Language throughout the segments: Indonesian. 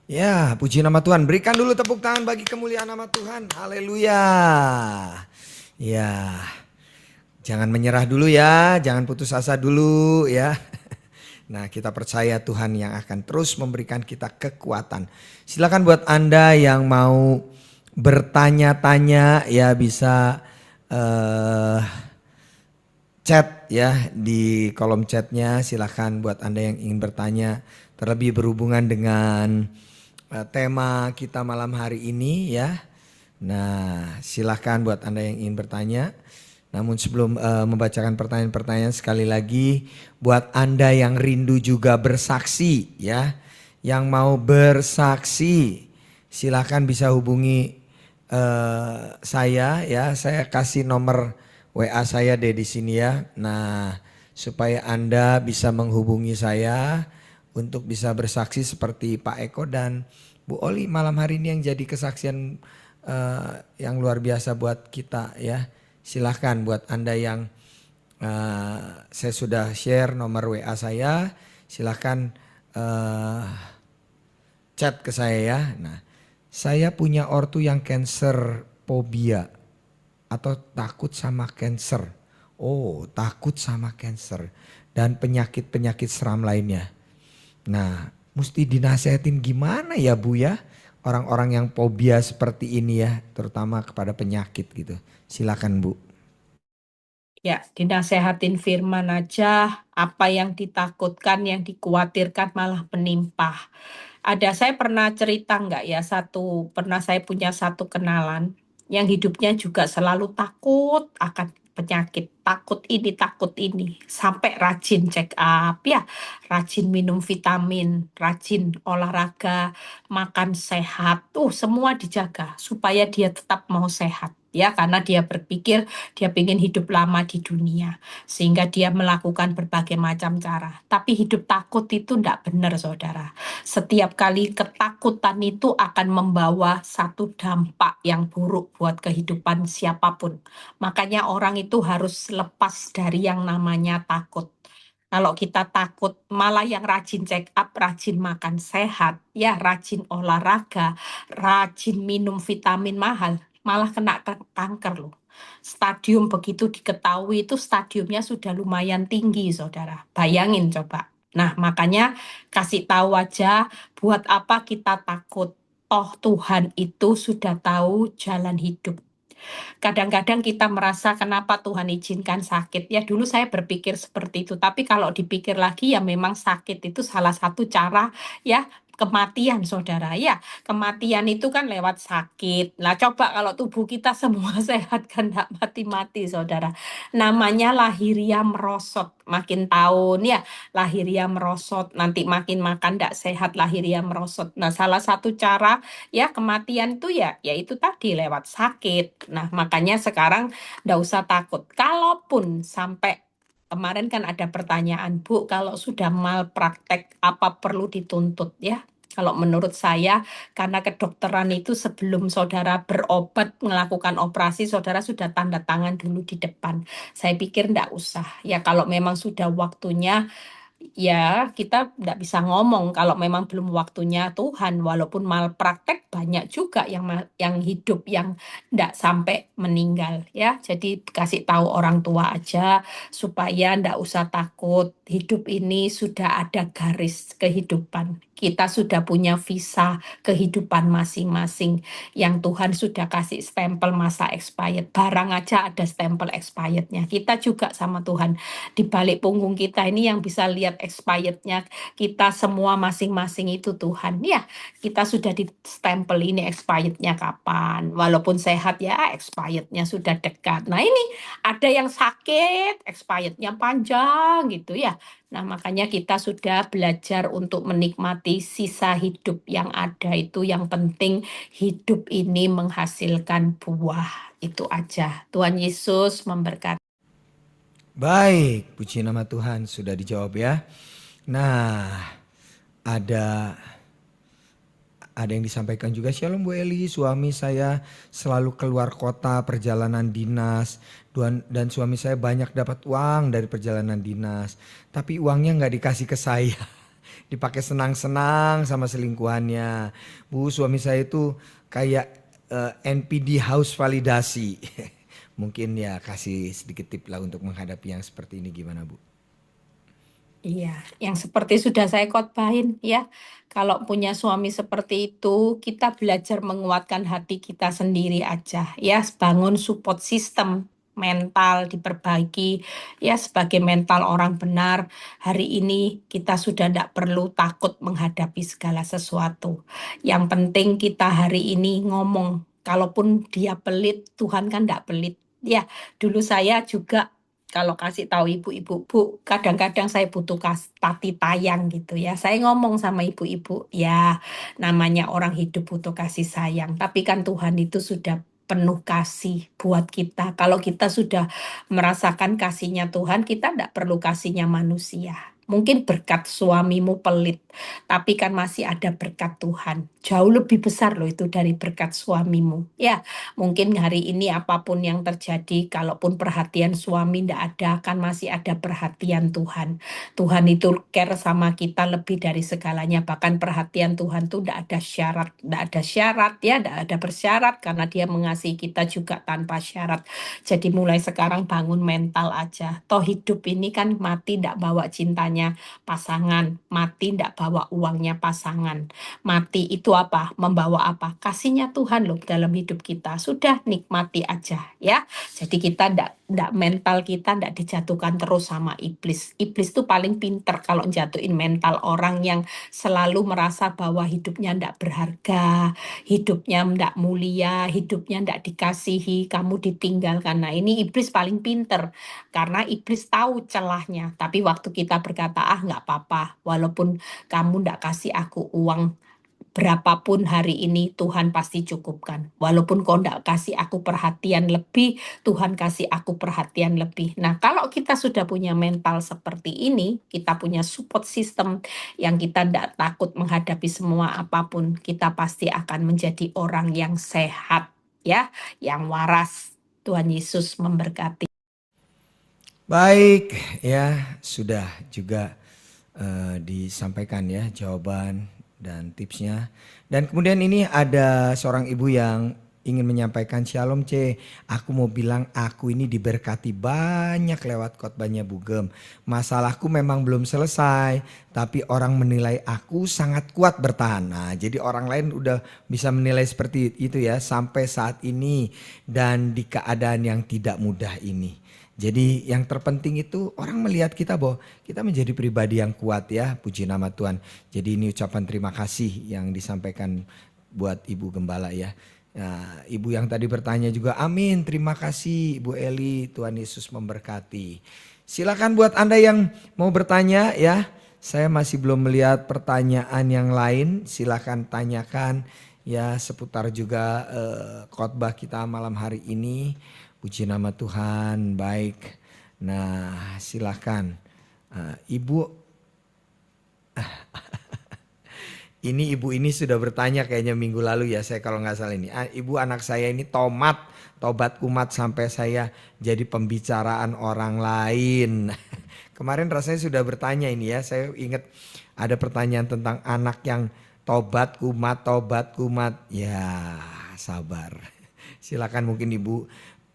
Ya, puji nama Tuhan. Berikan dulu tepuk tangan bagi kemuliaan nama Tuhan. Haleluya. Ya, jangan menyerah dulu ya, jangan putus asa dulu ya. Nah, kita percaya Tuhan yang akan terus memberikan kita kekuatan. Silakan buat Anda yang mau bertanya-tanya ya bisa eh, chat ya di kolom chatnya. Silakan buat Anda yang ingin bertanya terlebih berhubungan dengan tema kita malam hari ini ya. Nah, silakan buat Anda yang ingin bertanya. Namun sebelum membacakan pertanyaan-pertanyaan sekali lagi buat Anda yang rindu juga bersaksi ya. Yang mau bersaksi silakan bisa hubungi saya ya. Saya kasih nomor WA saya deh di sini ya. Nah, supaya Anda bisa menghubungi saya untuk bisa bersaksi seperti Pak Eko dan Bu Oli malam hari ini yang jadi kesaksian yang luar biasa buat kita ya. Silahkan buat Anda yang saya sudah share nomor WA saya, silahkan chat ke saya ya. Nah, saya punya ortu yang cancer phobia atau takut sama cancer. Oh, takut sama cancer dan penyakit-penyakit seram lainnya. Nah, mesti dinasehatin gimana ya Bu ya? Orang-orang yang fobia seperti ini ya, terutama kepada penyakit gitu. Silakan Bu. Ya, dinasehatin firman aja, apa yang ditakutkan, yang dikhawatirkan malah menimpa. Saya pernah cerita nggak ya, pernah saya punya satu kenalan yang hidupnya juga selalu takut akan penyakit, takut ini, sampai rajin check up ya, rajin minum vitamin, rajin olahraga, makan sehat, semua dijaga supaya dia tetap mau sehat. Ya, karena dia berpikir dia ingin hidup lama di dunia, sehingga dia melakukan berbagai macam cara. Tapi hidup takut itu tidak benar, saudara. Setiap kali ketakutan itu akan membawa satu dampak yang buruk buat kehidupan siapapun. Makanya orang itu harus lepas dari yang namanya takut. Kalau kita takut, malah yang rajin check up, rajin makan sehat, ya rajin olahraga, rajin minum vitamin mahal, malah kena kanker loh. Stadium begitu diketahui itu stadiumnya sudah lumayan tinggi, saudara. Bayangin coba. Nah, makanya kasih tahu aja buat apa kita takut. Toh Tuhan itu sudah tahu jalan hidup. Kadang-kadang kita merasa kenapa Tuhan izinkan sakit. Ya dulu saya berpikir seperti itu. Tapi kalau dipikir lagi ya memang sakit itu salah satu cara ya kematian saudara. Ya kematian itu kan lewat sakit. Nah coba kalau tubuh kita semua sehat kan tidak mati-mati saudara. Namanya lahiria merosot. Makin tahun ya lahiria merosot. Nanti makin makan tidak sehat lahiria merosot. Nah salah satu cara ya kematian itu ya itu tadi lewat sakit. Nah, makanya sekarang ndak usah takut. Kalaupun sampai kemarin kan ada pertanyaan, Bu, kalau sudah malpraktek apa perlu dituntut ya? Kalau menurut saya, karena kedokteran itu sebelum saudara berobat, melakukan operasi, saudara sudah tanda tangan dulu di depan. Saya pikir enggak usah. Ya kalau memang sudah waktunya, ya, kita tidak bisa ngomong kalau memang belum waktunya Tuhan, walaupun malpraktek banyak juga yang hidup yang tidak sampai meninggal ya. Jadi kasih tahu orang tua aja supaya tidak usah takut. Hidup ini sudah ada garis kehidupan. Kita sudah punya visa kehidupan masing-masing yang Tuhan sudah kasih stempel masa expired. Barang aja ada stempel expirednya. Kita juga sama Tuhan di balik punggung kita ini yang bisa lihat expirednya kita semua masing-masing itu Tuhan. Ya, kita sudah di stempel ini expirednya kapan. Walaupun sehat ya, expirednya sudah dekat. Nah ini ada yang sakit, expirednya panjang gitu ya. Nah makanya kita sudah belajar untuk menikmati sisa hidup yang ada itu. Yang penting hidup ini menghasilkan buah. Itu aja. Tuhan Yesus memberkati. Baik, puji nama Tuhan sudah dijawab ya. Nah, ada yang disampaikan juga, Shalom Bu Eli, suami saya selalu keluar kota perjalanan dinas dan suami saya banyak dapat uang dari perjalanan dinas. Tapi uangnya nggak dikasih ke saya. Dipakai senang-senang sama selingkuhannya. Bu, suami saya itu kayak NPD house validasi. Mungkin ya kasih sedikit tip lah untuk menghadapi yang seperti ini gimana Bu? Iya, yang seperti sudah saya khotbahin ya. Kalau punya suami seperti itu, kita belajar menguatkan hati kita sendiri aja ya, bangun support system mental diperbaiki ya sebagai mental orang benar. Hari ini kita sudah tidak perlu takut menghadapi segala sesuatu. Yang penting kita hari ini ngomong, kalaupun dia pelit, Tuhan kan tidak pelit. Ya, dulu saya juga kalau kasih tahu ibu-ibu, Bu, kadang-kadang saya butuh tati tayang gitu ya. Saya ngomong sama ibu-ibu, ya namanya orang hidup butuh kasih sayang. Tapi kan Tuhan itu sudah penuh kasih buat kita. Kalau kita sudah merasakan kasihnya Tuhan, kita tidak perlu kasihnya manusia. Mungkin berkat suamimu pelit, tapi kan masih ada berkat Tuhan. Jauh lebih besar loh itu dari berkat suamimu. Ya, mungkin hari ini apapun yang terjadi, kalaupun perhatian suami tidak ada, kan masih ada perhatian Tuhan. Tuhan itu care sama kita lebih dari segalanya. Bahkan perhatian Tuhan itu tidak ada syarat. Tidak ada syarat, ya, tidak ada bersyarat. Karena dia mengasihi kita juga tanpa syarat. Jadi mulai sekarang bangun mental aja. Toh hidup ini kan mati tidak bawa cintanya pasangan. Mati tidak bawa uangnya pasangan. Mati itu apa? Membawa apa? Kasihnya Tuhan loh dalam hidup kita. Sudah nikmati aja ya. Jadi kita ndak mental kita ndak dijatuhkan terus sama iblis. Iblis tuh paling pinter kalau jatuhin mental orang yang selalu merasa bahwa hidupnya ndak berharga, hidupnya ndak mulia, hidupnya ndak dikasihi, kamu ditinggalkan. Nah ini iblis paling pinter karena iblis tahu celahnya. Tapi waktu kita berkata ah nggak apa-apa, walaupun kamu ndak kasih aku uang berapapun hari ini Tuhan pasti cukupkan. Walaupun kau enggak kasih aku perhatian lebih, Tuhan kasih aku perhatian lebih. Nah, kalau kita sudah punya mental seperti ini, kita punya support system yang kita enggak takut menghadapi semua apapun, kita pasti akan menjadi orang yang sehat, ya, yang waras. Tuhan Yesus memberkati. Baik, ya sudah juga disampaikan ya jawaban dan tipsnya. Dan kemudian ini ada seorang ibu yang ingin menyampaikan Shalom C. Aku mau bilang aku ini diberkati banyak lewat khotbahnya Bu Gem. Masalahku memang belum selesai, tapi orang menilai aku sangat kuat bertahan. Nah, jadi orang lain udah bisa menilai seperti itu ya sampai saat ini dan di keadaan yang tidak mudah ini. Jadi yang terpenting itu orang melihat kita bahwa kita menjadi pribadi yang kuat ya, puji nama Tuhan. Jadi ini ucapan terima kasih yang disampaikan buat Ibu Gembala ya. Nah, Ibu yang tadi bertanya juga amin, terima kasih Ibu Eli, Tuhan Yesus memberkati. Silakan buat Anda yang mau bertanya ya, saya masih belum melihat pertanyaan yang lain, silakan tanyakan ya seputar juga khotbah kita malam hari ini. Puji nama Tuhan, baik. Nah, silakan. Ibu, ini ibu ini sudah bertanya kayaknya minggu lalu ya, saya kalau nggak salah ini. Ibu anak saya ini tobat kumat sampai saya jadi pembicaraan orang lain. Kemarin rasanya sudah bertanya ini ya, saya ingat ada pertanyaan tentang anak yang tobat kumat. Ya, sabar. Silakan mungkin Ibu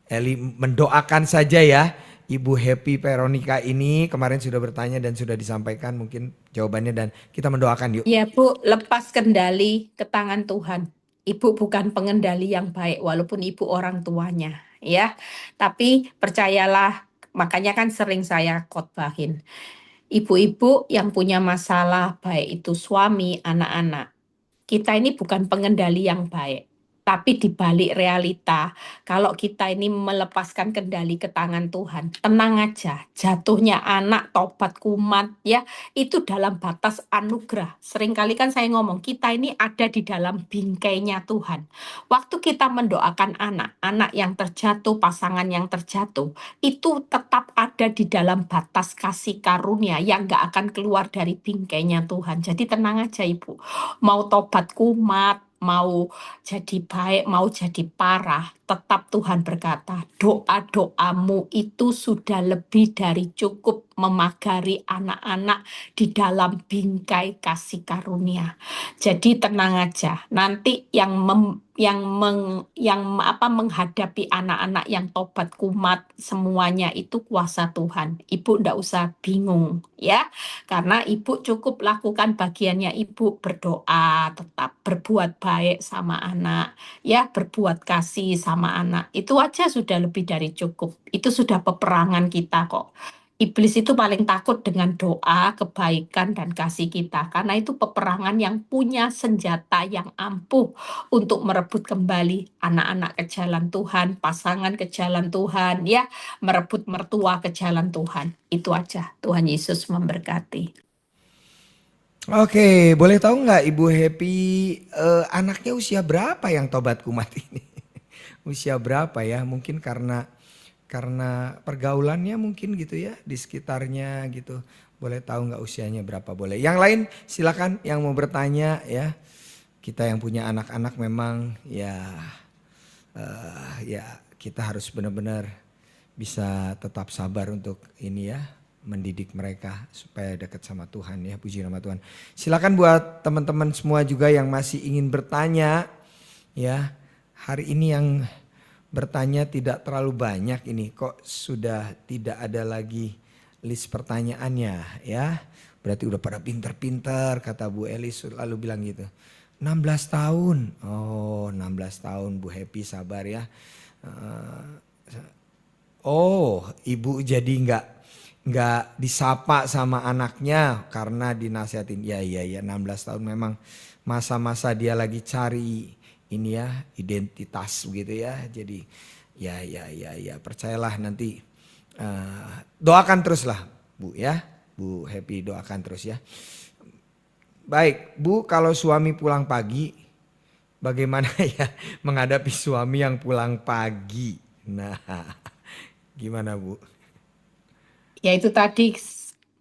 Eli mendoakan saja ya Ibu Happy Veronica ini kemarin sudah bertanya dan sudah disampaikan mungkin jawabannya dan kita mendoakan yuk. Ya Bu, lepas kendali ke tangan Tuhan. Ibu bukan pengendali yang baik walaupun ibu orang tuanya ya. Tapi percayalah, makanya kan sering saya khotbahin. Ibu-ibu yang punya masalah baik itu suami, anak-anak, kita ini bukan pengendali yang baik. Tapi di balik realita, kalau kita ini melepaskan kendali ke tangan Tuhan, tenang aja, jatuhnya anak tobat kumat ya, itu dalam batas anugerah. Seringkali kan saya ngomong, kita ini ada di dalam bingkainya Tuhan. Waktu kita mendoakan anak yang terjatuh, pasangan yang terjatuh, itu tetap ada di dalam batas kasih karunia yang gak akan keluar dari bingkainya Tuhan. Jadi tenang aja Ibu. Mau tobat kumat, mau jadi baik, mau jadi parah, tetap Tuhan berkata, doa-doamu itu sudah lebih dari cukup memagari anak-anak di dalam bingkai kasih karunia. Jadi tenang aja, nanti menghadapi anak-anak yang tobat kumat semuanya itu kuasa Tuhan. Ibu ndak usah bingung ya, karena ibu cukup lakukan bagiannya ibu, berdoa, tetap berbuat baik sama anak, ya berbuat kasih sama anak. Itu aja sudah lebih dari cukup. Itu sudah peperangan kita kok. Iblis itu paling takut dengan doa, kebaikan, dan kasih kita. Karena itu peperangan yang punya senjata yang ampuh untuk merebut kembali anak-anak ke jalan Tuhan, pasangan ke jalan Tuhan, ya, merebut mertua ke jalan Tuhan. Itu aja. Tuhan Yesus memberkati. Oke, boleh tahu nggak Ibu Happy, anaknya usia berapa yang tobat kumat ini? Usia berapa ya? Mungkin karena pergaulannya mungkin gitu ya di sekitarnya gitu. Boleh tahu nggak usianya berapa? Boleh. Yang lain silakan yang mau bertanya ya. Kita yang punya anak-anak memang ya kita harus benar-benar bisa tetap sabar untuk ini ya, mendidik mereka supaya dekat sama Tuhan ya, puji nama Tuhan. Silakan buat teman-teman semua juga yang masih ingin bertanya ya. Hari ini yang bertanya tidak terlalu banyak ini, kok sudah tidak ada lagi list pertanyaannya ya. Berarti udah pada pinter-pinter, kata Bu Elis selalu bilang gitu. 16 tahun, oh 16 tahun Bu Happy, sabar ya. Oh, ibu jadi nggak disapa sama anaknya karena dinasihatin. Ya 16 tahun memang masa-masa dia lagi cari ini ya, identitas begitu ya. Jadi ya percayalah nanti doakan teruslah Bu ya. Bu Happy doakan terus ya. Baik, Bu, kalau suami pulang pagi bagaimana ya menghadapi suami yang pulang pagi? Nah, gimana Bu? Ya itu tadi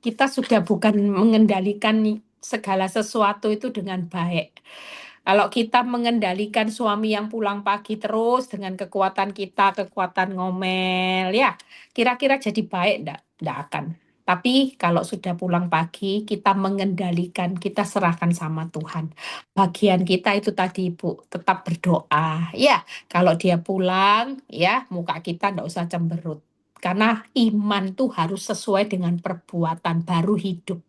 kita sudah bukan mengendalikan segala sesuatu itu dengan baik. Kalau kita mengendalikan suami yang pulang pagi terus dengan kekuatan kita, kekuatan ngomel, ya kira-kira jadi baik enggak? Enggak akan. Tapi kalau sudah pulang pagi, kita mengendalikan, kita serahkan sama Tuhan. Bagian kita itu tadi Ibu, tetap berdoa. Ya, kalau dia pulang, ya muka kita enggak usah cemberut. Karena iman tuh harus sesuai dengan perbuatan baru hidup.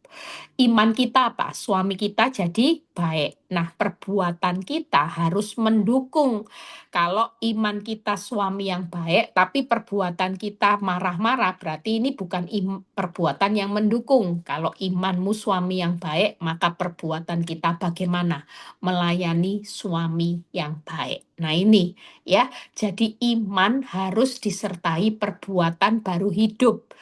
Iman kita apa? Suami kita jadi baik. Nah, perbuatan kita harus mendukung. Kalau iman kita suami yang baik, tapi perbuatan kita marah-marah, berarti ini bukan perbuatan yang mendukung. Kalau imanmu suami yang baik, maka perbuatan kita bagaimana? Melayani suami yang baik. Nah, ini ya. Jadi iman harus disertai perbuatan baru hidup.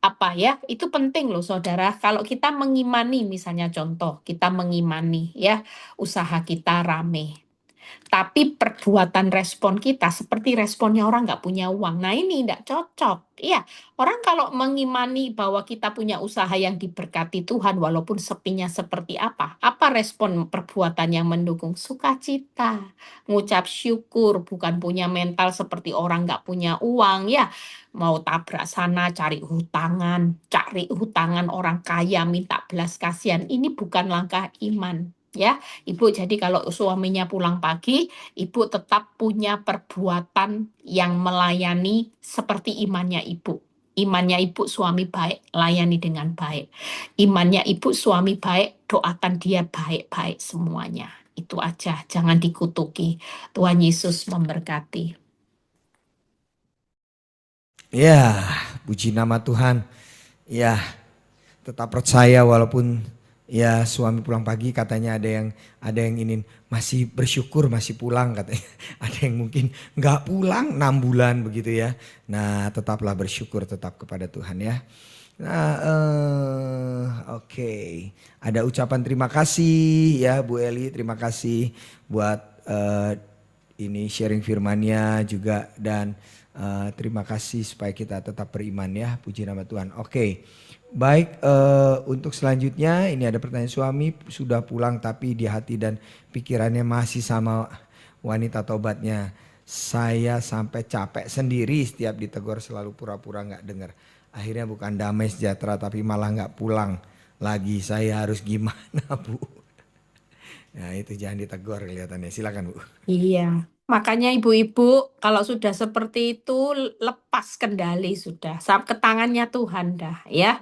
Apa ya? Itu penting loh saudara. Kalau kita mengimani, misalnya contoh, kita mengimani ya, usaha kita rame. Tapi perbuatan respon kita seperti responnya orang nggak punya uang. Nah ini nggak cocok. Iya, orang kalau mengimani bahwa kita punya usaha yang diberkati Tuhan walaupun sepinya seperti apa respon perbuatan yang mendukung? Sukacita, ngucap syukur, bukan punya mental seperti orang nggak punya uang ya. Mau tabrak sana, cari hutangan orang kaya, minta belas kasihan. Ini bukan langkah iman. Ya, Ibu, jadi kalau suaminya pulang pagi, Ibu tetap punya perbuatan yang melayani seperti imannya Ibu. Imannya Ibu suami baik, layani dengan baik. Imannya Ibu suami baik, doakan dia baik-baik semuanya. Itu aja, jangan dikutuki. Tuhan Yesus memberkati. Ya, puji nama Tuhan. Ya, tetap percaya walaupun ya suami pulang pagi katanya ada yang ingin masih bersyukur masih pulang katanya. Ada yang mungkin nggak pulang 6 bulan begitu ya. Nah, tetaplah bersyukur tetap kepada Tuhan ya. Nah, oke. Ada ucapan terima kasih ya Bu Eli, terima kasih buat ini sharing firman-Nya juga dan terima kasih supaya kita tetap beriman ya, puji nama Tuhan. Oke. Baik, untuk selanjutnya ini ada pertanyaan, suami sudah pulang tapi di hati dan pikirannya masih sama wanita tobatnya. Saya sampai capek sendiri setiap ditegur, selalu pura-pura nggak dengar. Akhirnya bukan damai sejahtera tapi malah nggak pulang lagi. Saya harus gimana, Bu? Nah itu jangan ditegur kelihatannya. Silakan, Bu. Iya, makanya ibu-ibu kalau sudah seperti itu lepas kendali sudah, ke tangannya Tuhan dah ya.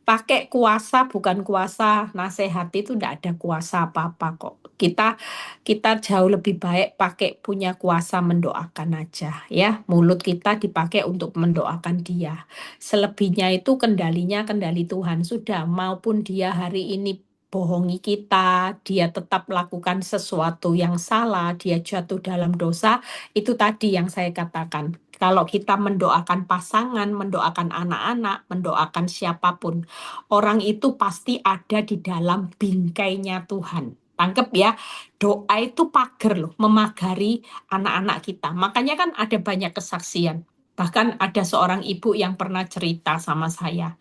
Pakai kuasa bukan kuasa nasehat itu ndak ada kuasa apa-apa kok. Kita kita jauh lebih baik pakai punya kuasa mendoakan aja ya. Mulut kita dipakai untuk mendoakan dia. Selebihnya itu kendalinya kendali Tuhan sudah. Maupun dia hari ini bohongi kita, dia tetap melakukan sesuatu yang salah, dia jatuh dalam dosa, itu tadi yang saya katakan. Kalau kita mendoakan pasangan, mendoakan anak-anak, mendoakan siapapun, orang itu pasti ada di dalam bingkainya Tuhan. Tangkep ya, doa itu pagar loh, memagari anak-anak kita. Makanya kan ada banyak kesaksian. Bahkan ada seorang ibu yang pernah cerita sama saya.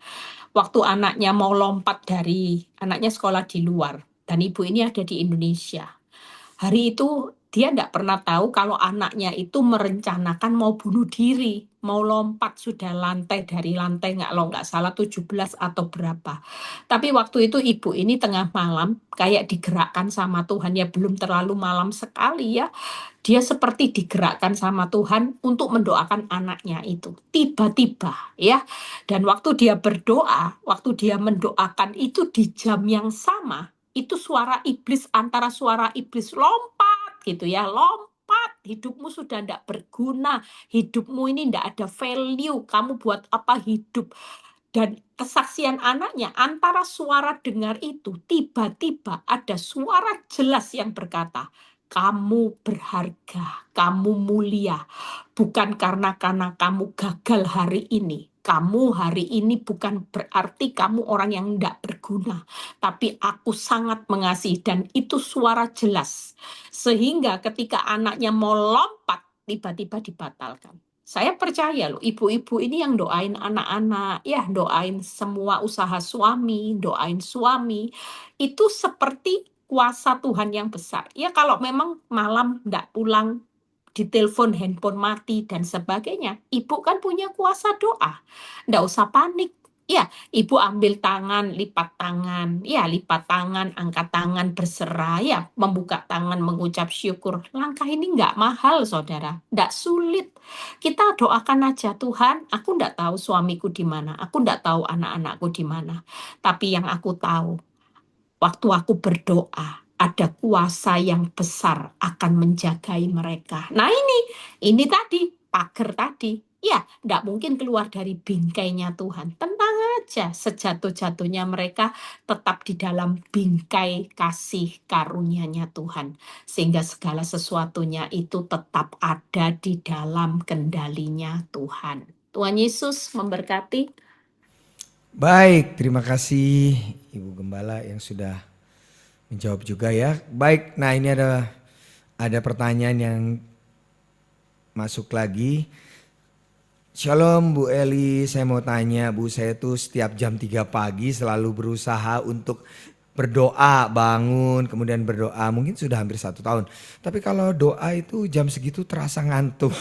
Waktu anaknya mau lompat anaknya sekolah di luar. Dan ibu ini ada di Indonesia. Hari itu dia tidak pernah tahu kalau anaknya itu merencanakan mau bunuh diri, mau lompat sudah dari lantai nggak salah 17 atau berapa. Tapi waktu itu ibu ini tengah malam kayak digerakkan sama Tuhan ya belum terlalu malam sekali ya. Dia seperti digerakkan sama Tuhan untuk mendoakan anaknya itu. Tiba-tiba ya. Dan waktu dia berdoa, waktu dia mendoakan itu di jam yang sama, itu antara suara iblis lompat gitu ya, lompat, hidupmu sudah tidak berguna, hidupmu ini tidak ada value, kamu buat apa hidup. Dan kesaksian anaknya antara suara dengar itu, tiba-tiba ada suara jelas yang berkata, kamu berharga, kamu mulia, bukan karena kamu gagal hari ini. Kamu hari ini bukan berarti kamu orang yang tidak berguna, tapi aku sangat mengasihi dan itu suara jelas. Sehingga ketika anaknya mau lompat, tiba-tiba dibatalkan. Saya percaya loh, ibu-ibu ini yang doain anak-anak, ya doain semua usaha suami, doain suami, itu seperti kuasa Tuhan yang besar. Ya kalau memang malam tidak pulang, ditelepon handphone mati dan sebagainya, ibu kan punya kuasa doa. Nggak usah panik. Ya, ibu ambil tangan, lipat tangan, angkat tangan, berserah, ya, membuka tangan, mengucap syukur. Langkah ini nggak mahal, saudara. Nggak sulit. Kita doakan aja, Tuhan, aku nggak tahu suamiku di mana, aku nggak tahu anak-anakku di mana. Tapi yang aku tahu, waktu aku berdoa, ada kuasa yang besar akan menjagai mereka. Nah ini tadi, pagar tadi. Ya, tidak mungkin keluar dari bingkainya Tuhan. Tenang aja, sejatuh-jatuhnya mereka tetap di dalam bingkai kasih karunia-Nya Tuhan. Sehingga segala sesuatunya itu tetap ada di dalam kendalinya Tuhan. Tuhan Yesus memberkati. Baik, terima kasih Ibu Gembala yang sudah menjawab juga ya. Baik, nah ini ada pertanyaan yang masuk lagi. Shalom Bu Eli, saya mau tanya Bu, saya tuh setiap jam 3 pagi selalu berusaha untuk berdoa, bangun, kemudian berdoa. Mungkin sudah hampir 1 tahun. Tapi kalau doa itu jam segitu terasa ngantuk.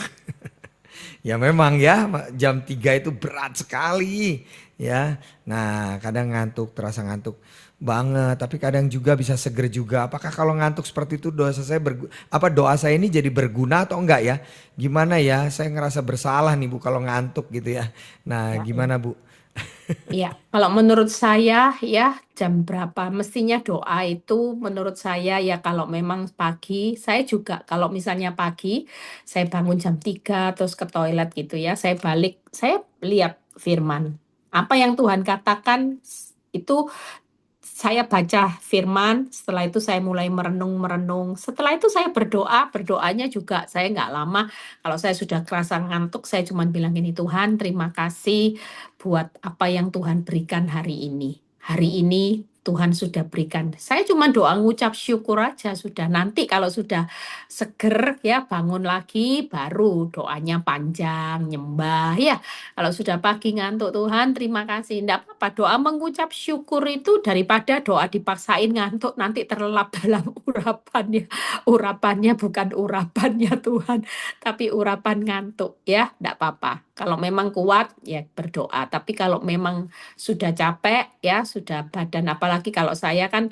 Ya memang ya jam 3 itu berat sekali ya. Nah kadang ngantuk, terasa ngantuk banget. Tapi kadang juga bisa seger juga. Apakah kalau ngantuk seperti itu doa saya ini jadi berguna atau enggak ya? Gimana ya? Saya ngerasa bersalah nih Bu kalau ngantuk gitu ya. Nah Ya, ya. gimana Bu? Ya, kalau menurut saya ya jam berapa mestinya doa itu menurut saya ya kalau memang pagi, saya juga kalau misalnya pagi saya bangun jam 3 terus ke toilet gitu ya, saya balik, saya lihat firman. Apa yang Tuhan katakan itu saya baca firman, setelah itu saya mulai merenung-merenung. Setelah itu saya berdoa, berdoanya juga saya nggak lama. Kalau saya sudah kerasa ngantuk, saya cuma bilang gini, Tuhan terima kasih buat apa yang Tuhan berikan hari ini. Hari ini Tuhan sudah berikan. Saya cuma doa ngucap syukur aja sudah. Nanti kalau sudah seger ya bangun lagi baru doanya panjang, nyembah ya. Kalau sudah pagi ngantuk Tuhan terima kasih. Enggak apa-apa, doa mengucap syukur itu daripada doa dipaksain ngantuk nanti terlelap dalam urapannya. Urapannya bukan urapannya Tuhan, tapi urapan ngantuk ya. Enggak apa-apa. Kalau memang kuat ya berdoa. Tapi kalau memang sudah capek ya, sudah badan apalagi kalau saya kan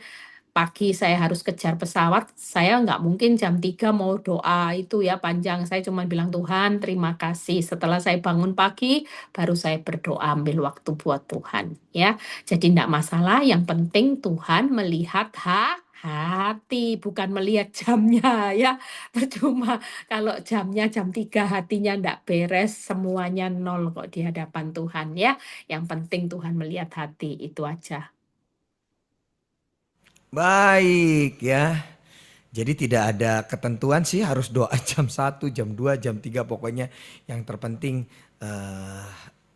pagi saya harus kejar pesawat, saya nggak mungkin jam 3 mau doa itu ya panjang. Saya cuma bilang, "Tuhan, terima kasih." Setelah saya bangun pagi, baru saya berdoa ambil waktu buat Tuhan ya. Jadi enggak masalah, yang penting Tuhan melihat hati, bukan melihat jamnya ya. Percuma kalau jamnya jam 3 hatinya enggak beres, semuanya nol kok di hadapan Tuhan ya. Yang penting Tuhan melihat hati, itu aja. Baik ya. Jadi tidak ada ketentuan sih harus doa jam 1, jam 2, jam 3 pokoknya yang terpenting eh,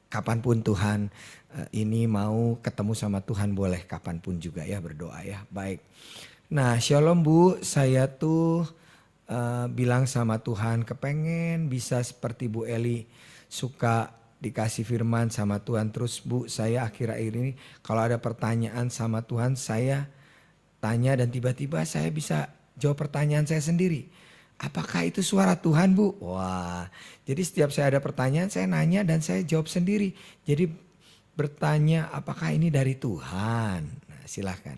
kapanpun Tuhan ini mau ketemu sama Tuhan boleh kapanpun juga ya berdoa ya. Baik. Nah shalom Bu, saya tuh bilang sama Tuhan kepengen bisa seperti Bu Eli suka dikasih firman sama Tuhan. Terus Bu saya akhir-akhir ini kalau ada pertanyaan sama Tuhan saya tanya dan tiba-tiba saya bisa jawab pertanyaan saya sendiri. Apakah itu suara Tuhan Bu? Wah, jadi setiap saya ada pertanyaan saya nanya dan saya jawab sendiri. Jadi bertanya apakah ini dari Tuhan? Nah, silahkan.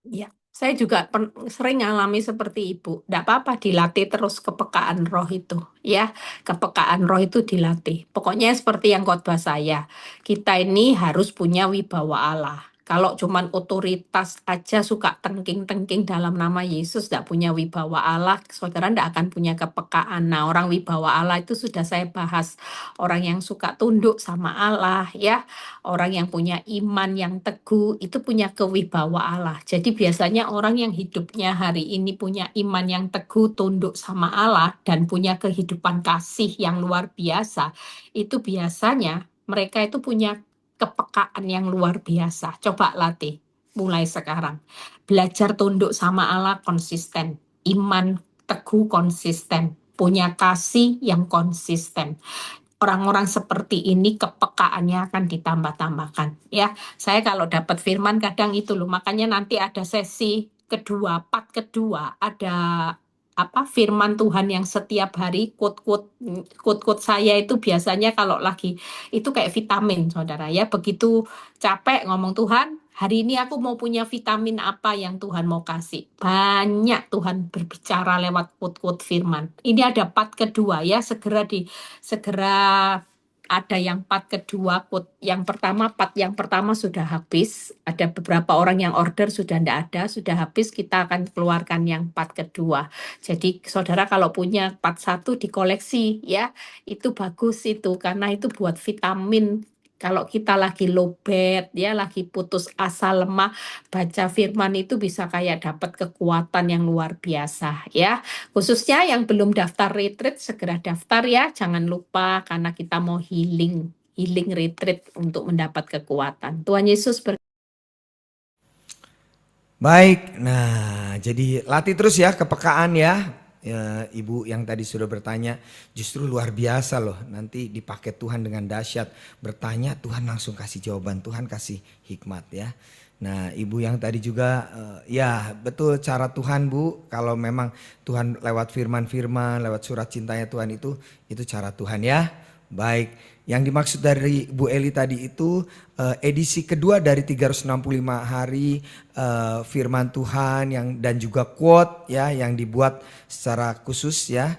Ya, saya juga sering alami seperti Ibu. Tidak apa-apa dilatih terus kepekaan roh itu. Ya, kepekaan roh itu dilatih. Pokoknya seperti yang khotbah saya. Kita ini harus punya wibawa Allah. Kalau cuman otoritas aja suka tengking-tengking dalam nama Yesus, tidak punya wibawa Allah, saudara tidak akan punya kepekaan. Nah, orang wibawa Allah itu sudah saya bahas. Orang yang suka tunduk sama Allah, ya, orang yang punya iman yang teguh itu punya kewibawa Allah. Jadi biasanya orang yang hidupnya hari ini punya iman yang teguh, tunduk sama Allah dan punya kehidupan kasih yang luar biasa, itu biasanya mereka itu punya kepekaan yang luar biasa. Coba latih mulai sekarang. Belajar tunduk sama Allah konsisten, iman teguh konsisten, punya kasih yang konsisten. Orang-orang seperti ini kepekaannya akan ditambah-tambahkan ya. Saya kalau dapat firman kadang itu loh, makanya nanti ada sesi kedua, part kedua, ada apa firman Tuhan yang setiap hari quote-quote saya itu biasanya kalau lagi itu kayak vitamin saudara ya, begitu capek ngomong Tuhan hari ini aku mau punya vitamin apa yang Tuhan mau kasih, banyak Tuhan berbicara lewat quote-quote firman. Ini ada part kedua ya, segera ada yang part kedua, part yang pertama sudah habis, ada beberapa orang yang order sudah tidak ada, sudah habis, kita akan keluarkan yang part kedua. Jadi saudara kalau punya part 1 dikoleksi ya, itu bagus itu, karena itu buat vitamin. Kalau kita lagi lowbat ya, lagi putus asa lemah, baca firman itu bisa kayak dapat kekuatan yang luar biasa ya. Khususnya yang belum daftar retreat, segera daftar ya. Jangan lupa karena kita mau healing retreat untuk mendapat kekuatan. Tuhan Yesus Baik, nah jadi latih terus ya kepekaan ya. Ya, Ibu yang tadi sudah bertanya justru luar biasa loh, nanti dipakai Tuhan dengan dahsyat. Bertanya Tuhan langsung kasih jawaban, Tuhan kasih hikmat ya. Nah Ibu yang tadi juga ya betul cara Tuhan Bu, kalau memang Tuhan lewat firman-firman, lewat surat cintanya Tuhan itu cara Tuhan ya. Baik, yang dimaksud dari Bu Eli tadi itu edisi kedua dari 365 hari firman Tuhan dan juga quote ya yang dibuat secara khusus ya.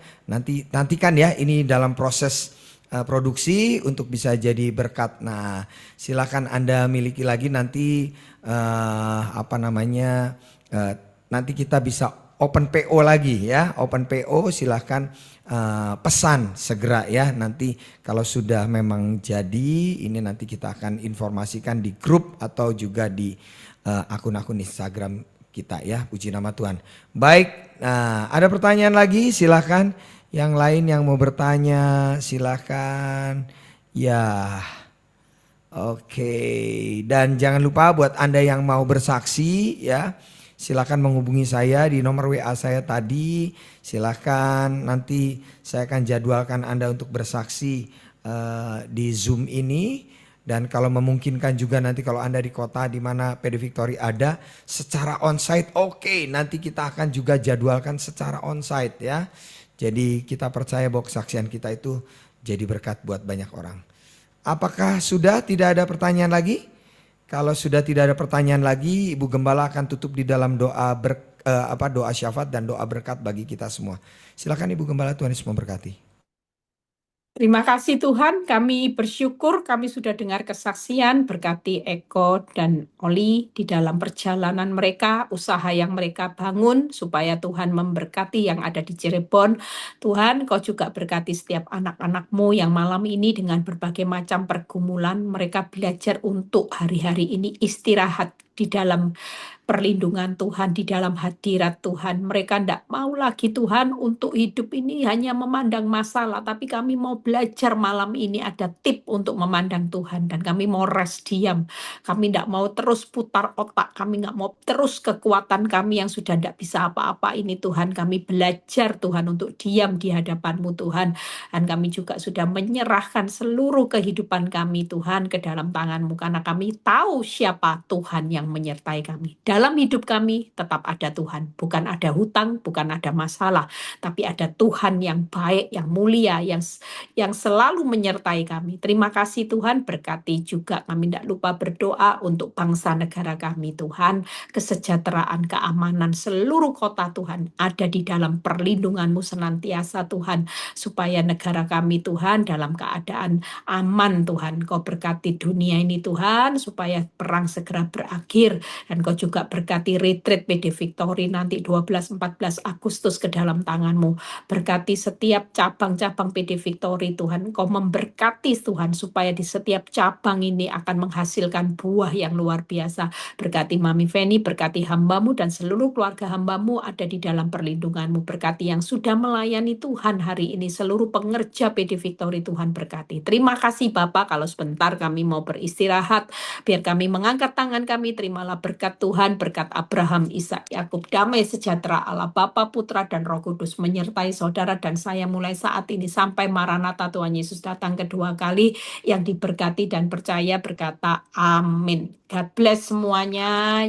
Nantikan ya ini dalam proses produksi untuk bisa jadi berkat. Nah, silakan Anda miliki lagi nanti nanti kita bisa open PO lagi ya. Open PO silahkan pesan segera ya, nanti kalau sudah memang jadi ini nanti kita akan informasikan di grup atau juga di akun-akun Instagram kita ya, puji nama Tuhan. Baik, nah ada pertanyaan lagi silahkan, yang lain yang mau bertanya silahkan ya. Oke, dan jangan lupa buat Anda yang mau bersaksi ya, silakan menghubungi saya di nomor WA saya tadi. Silakan nanti saya akan jadwalkan Anda untuk bersaksi di Zoom ini. Dan kalau memungkinkan juga nanti kalau Anda di kota di mana PD Victory ada secara onsite, oke, nanti kita akan juga jadwalkan secara onsite ya. Jadi kita percaya bahwa kesaksian kita itu jadi berkat buat banyak orang. Apakah sudah tidak ada pertanyaan lagi? Kalau sudah tidak ada pertanyaan lagi, Ibu Gembala akan tutup di dalam doa doa syafaat dan doa berkat bagi kita semua. Silakan Ibu Gembala, Tuhan Yesus memberkati. Terima kasih Tuhan, kami bersyukur kami sudah dengar kesaksian, berkati Eko dan Oli di dalam perjalanan mereka, usaha yang mereka bangun, supaya Tuhan memberkati yang ada di Cirebon. Tuhan, Kau juga berkati setiap anak-anak-Mu yang malam ini dengan berbagai macam pergumulan, mereka belajar untuk hari-hari ini istirahat di dalam perlindungan Tuhan, di dalam hadirat Tuhan. Mereka tidak mau lagi Tuhan untuk hidup ini hanya memandang masalah, tapi kami mau belajar malam ini ada tip untuk memandang Tuhan, dan kami mau rest diam. Kami tidak mau terus putar otak, kami nggak mau terus kekuatan kami yang sudah tidak bisa apa-apa ini Tuhan. Kami belajar Tuhan untuk diam di hadapan-Mu Tuhan, dan kami juga sudah menyerahkan seluruh kehidupan kami Tuhan ke dalam tangan-Mu, karena kami tahu siapa Tuhan yang menyertai kami. Dalam hidup kami tetap ada Tuhan, bukan ada hutang, bukan ada masalah, tapi ada Tuhan yang baik, yang mulia, yang selalu menyertai kami. Terima kasih Tuhan, berkati juga kami tidak lupa berdoa untuk bangsa negara kami Tuhan, kesejahteraan, keamanan seluruh kota Tuhan ada di dalam perlindungan-Mu senantiasa Tuhan, supaya negara kami Tuhan dalam keadaan aman Tuhan. Kau berkati dunia ini Tuhan, supaya perang segera berakhir, dan Kau juga berkati retreat PD Victory nanti 12-14 Agustus ke dalam tangan-Mu. Berkati setiap cabang-cabang PD Victory Tuhan. Kau memberkati Tuhan supaya di setiap cabang ini akan menghasilkan buah yang luar biasa. Berkati Mami Feni, berkati hamba-Mu dan seluruh keluarga hamba-Mu ada di dalam perlindungan-Mu. Berkati yang sudah melayani Tuhan hari ini, seluruh pengerja PD Victory Tuhan berkati. Terima kasih Bapak, kalau sebentar kami mau beristirahat, biar kami mengangkat tangan kami, terimalah berkat Tuhan, berkat Abraham, Ishak, Yakub, damai sejahtera Allah Bapa, Putra, dan Roh Kudus menyertai saudara dan saya mulai saat ini sampai Maranatha Tuhan Yesus datang kedua kali. Yang diberkati dan percaya berkata amin. God bless semuanya.